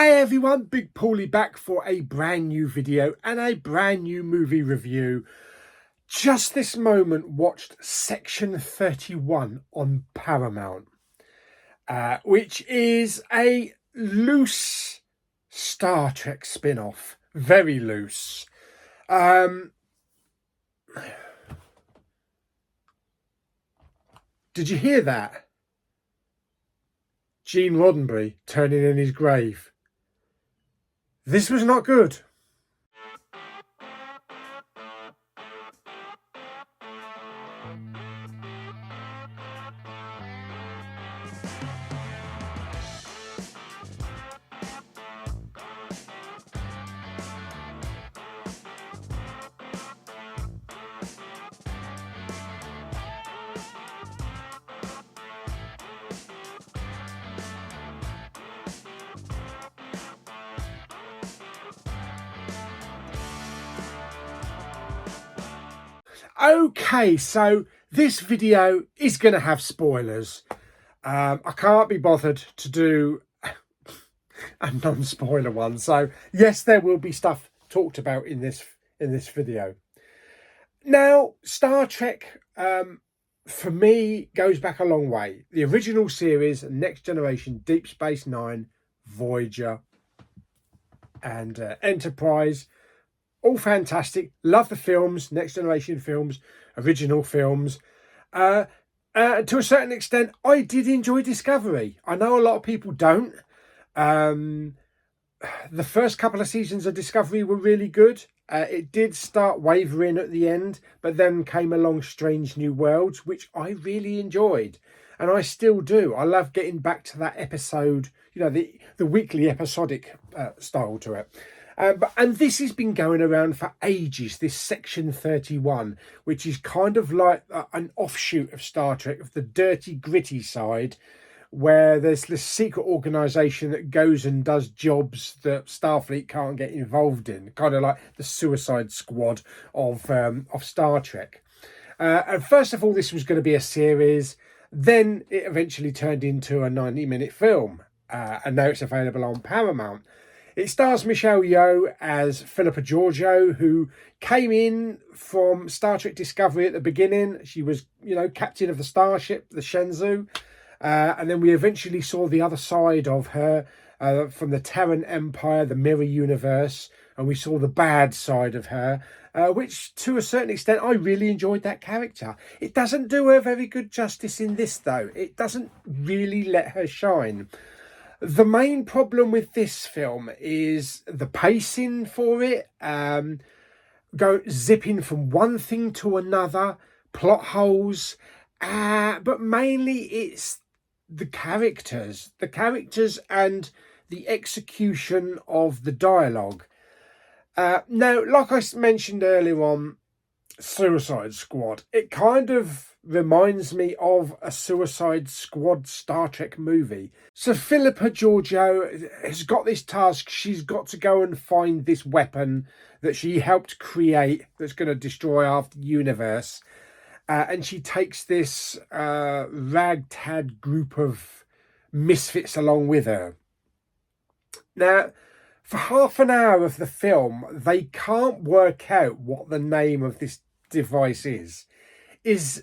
Hey everyone, Big Pauly back for a brand new video and a brand new movie review. Just this moment watched Section 31 on Paramount, which is a loose Star Trek spin-off. Very loose. Did you hear that? Gene Roddenberry turning in his grave. This was not good. Okay, so this video is going to have spoilers. I can't be bothered to do a non-spoiler one, so yes, there will be stuff talked about in this video. Now, Star Trek, for me, goes back a long way. The original series, Next Generation, Deep Space Nine, Voyager, and Enterprise. All fantastic. Love the films, Next Generation films, original films. To a certain extent, I did enjoy Discovery. I know a lot of people don't. The first couple of seasons of Discovery were really good. It did start wavering at the end, but then came along Strange New Worlds, which I really enjoyed. And I still do. I love getting back to that episode, you know, the weekly episodic style to it. And this has been going around for ages, this Section 31, which is kind of like an offshoot of Star Trek, of the dirty, gritty side, where there's this secret organisation that goes and does jobs that Starfleet can't get involved in, kind of like the Suicide Squad of Star Trek. And first of all, this was going to be a series. Then it eventually turned into a 90-minute film, and now it's available on Paramount. It stars Michelle Yeoh as Philippa Georgiou, who came in from Star Trek Discovery at the beginning. She was, you know, captain of the starship, the Shenzhou. And then we eventually saw the other side of her from the Terran Empire, the Mirror Universe. And we saw the bad side of her, which to a certain extent, I really enjoyed that character. It doesn't do her very good justice in this, though. It doesn't really let her shine. The main problem with this film is the pacing for it, zipping from one thing to another, plot holes, but mainly it's the characters and the execution of the dialogue. Now, like I mentioned earlier on, Suicide Squad, it kind of reminds me of a Suicide Squad Star Trek movie. So Philippa Georgiou has got this task. She's got to go and find this weapon that she helped create that's going to destroy half the universe. And she takes this ragtag group of misfits along with her. Now, for half an hour of the film, they can't work out what the name of this device is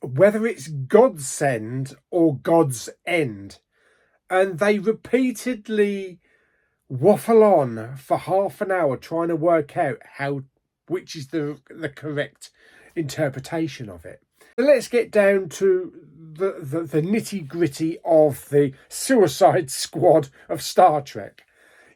whether it's Godsend or God's End. And they repeatedly waffle on for half an hour trying to work out which is the correct interpretation of it. So let's get down to the nitty-gritty of the Suicide Squad of Star Trek.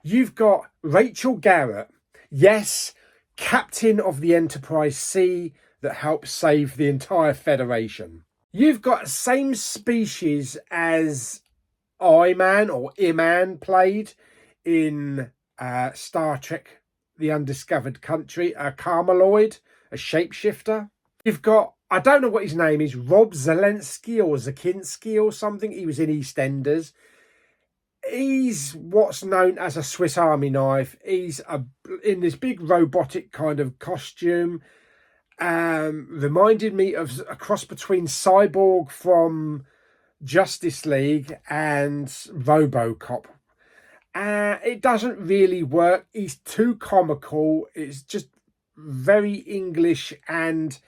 You've got Rachel Garrett, yes, captain of the Enterprise C that helps save the entire Federation. You've got same species as I-Man or I-Man played in Star Trek The Undiscovered Country, a Carmeloid, a shapeshifter. You've got, I don't know what his name is, Rob Zelensky or Zakinski or something. He was in EastEnders. He's what's known as a Swiss Army knife. He's in this big robotic kind of costume. Reminded me of a cross between Cyborg from Justice League and RoboCop. It doesn't really work. He's too comical. It's just very English, and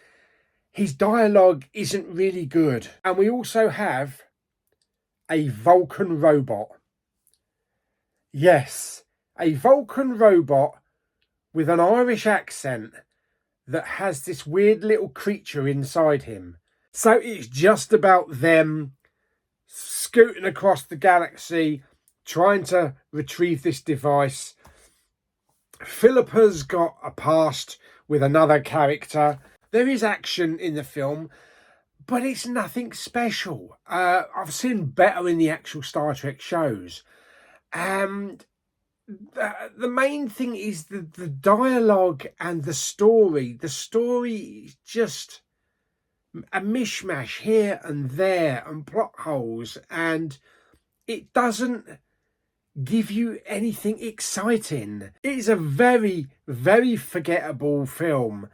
his dialogue isn't really good. And we also have a Vulcan robot. Yes, a Vulcan robot with an Irish accent that has this weird little creature inside him. So it's just about them scooting across the galaxy, trying to retrieve this device. Philippa's got a past with another character. There is action in the film, but it's nothing special. I've seen better in the actual Star Trek shows. And the main thing is the dialogue and the story. The story is just a mishmash here and there and plot holes, and it doesn't give you anything exciting. It is a very, very forgettable film.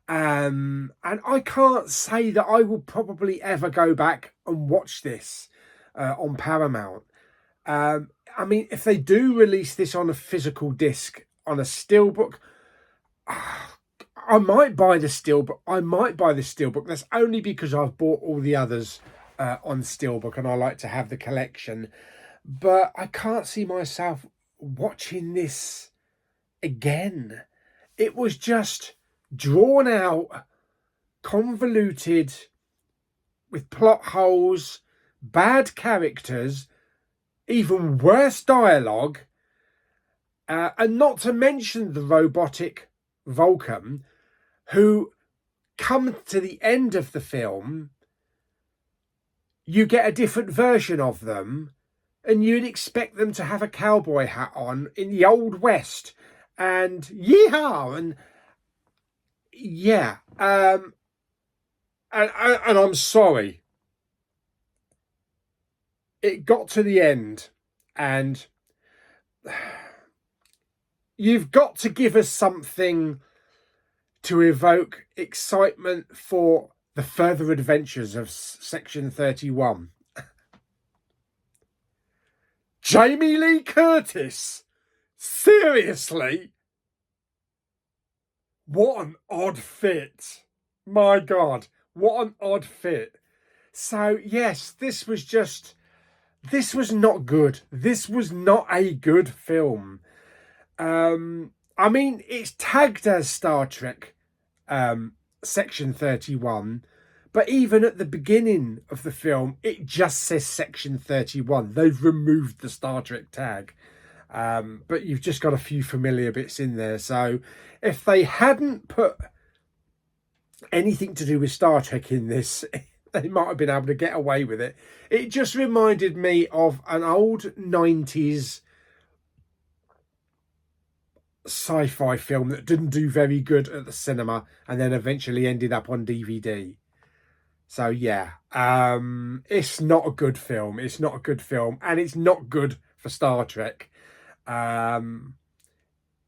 And I can't say that I will probably ever go back and watch this on Paramount. I mean, if they do release this on a physical disc, on a steelbook, I might buy the steelbook. That's only because I've bought all the others on steelbook, and I like to have the collection. But I can't see myself watching this again. It was just drawn out, convoluted, with plot holes, bad characters, even worse dialogue, and not to mention the robotic Vulcan, who come to the end of the film, you get a different version of them, and you'd expect them to have a cowboy hat on in the Old West, and yeehaw, and yeah, and I'm sorry. It got to the end, and you've got to give us something to evoke excitement for the further adventures of Section 31. Jamie Lee Curtis? Seriously? What an odd fit. My God, what an odd fit. So, yes, this was not good. This was not a good film. I mean, it's tagged as Star Trek Section 31, but even at the beginning of the film, it just says Section 31. They've removed the Star Trek tag. But you've just got a few familiar bits in there. So if they hadn't put anything to do with Star Trek in this, they might have been able to get away with it. It just reminded me of an old 90s sci-fi film that didn't do very good at the cinema and then eventually ended up on DVD. So yeah, it's not a good film. It's not a good film, and it's not good for Star Trek.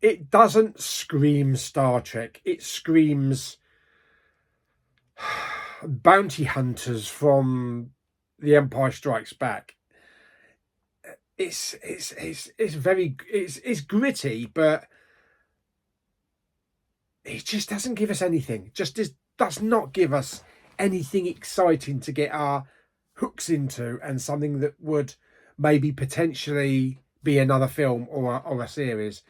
It doesn't scream Star Trek. It screams bounty hunters from The Empire Strikes Back. It's gritty, but it just doesn't give us anything. Does not give us anything exciting to get our hooks into, and something that would maybe potentially be another film or a series.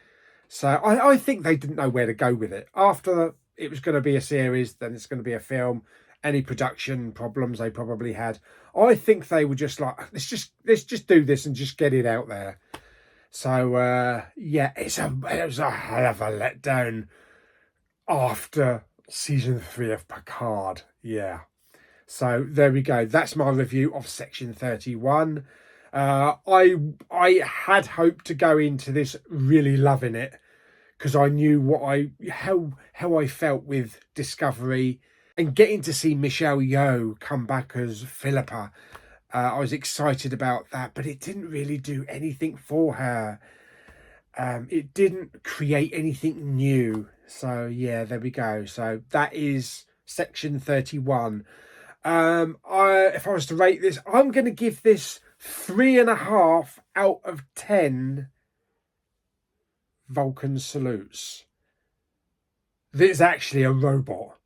So I think they didn't know where to go with it. After it was going to be a series, then it's going to be a film. Any production problems they probably had, I think they were just like, let's just do this and just get it out there. So yeah, it was a hell of a letdown after season 3 of Picard. Yeah. So there we go. That's my review of Section 31. I had hoped to go into this really loving it, because I knew how I felt with Discovery, and getting to see Michelle Yeoh come back as Philippa. I was excited about that, but it didn't really do anything for her. It didn't create anything new. So yeah, there we go. So that is Section 31. If I was to rate this, I'm going to give this 3.5 out of 10 Vulcan salutes. There's actually a robot.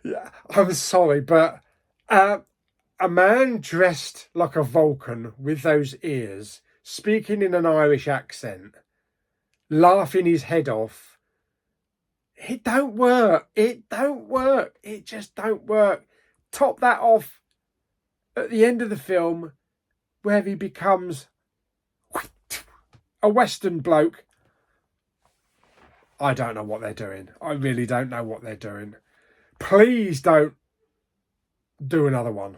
Yeah, I'm sorry, but a man dressed like a Vulcan with those ears, speaking in an Irish accent, laughing his head off. It don't work. It don't work. It just don't work. Top that off at the end of the film, where he becomes a Western bloke. I don't know what they're doing. I really don't know what they're doing. Please don't do another one.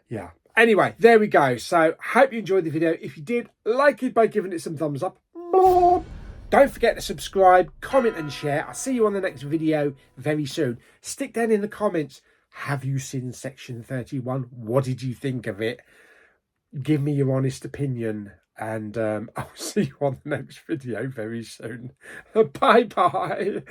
Yeah. Anyway, there we go. So, hope you enjoyed the video. If you did, like it by giving it some thumbs up. Don't forget to subscribe, comment and share. I'll see you on the next video very soon. Stick down in the comments. Have you seen Section 31? What did you think of it? Give me your honest opinion. And I'll see you on the next video very soon. Bye-bye.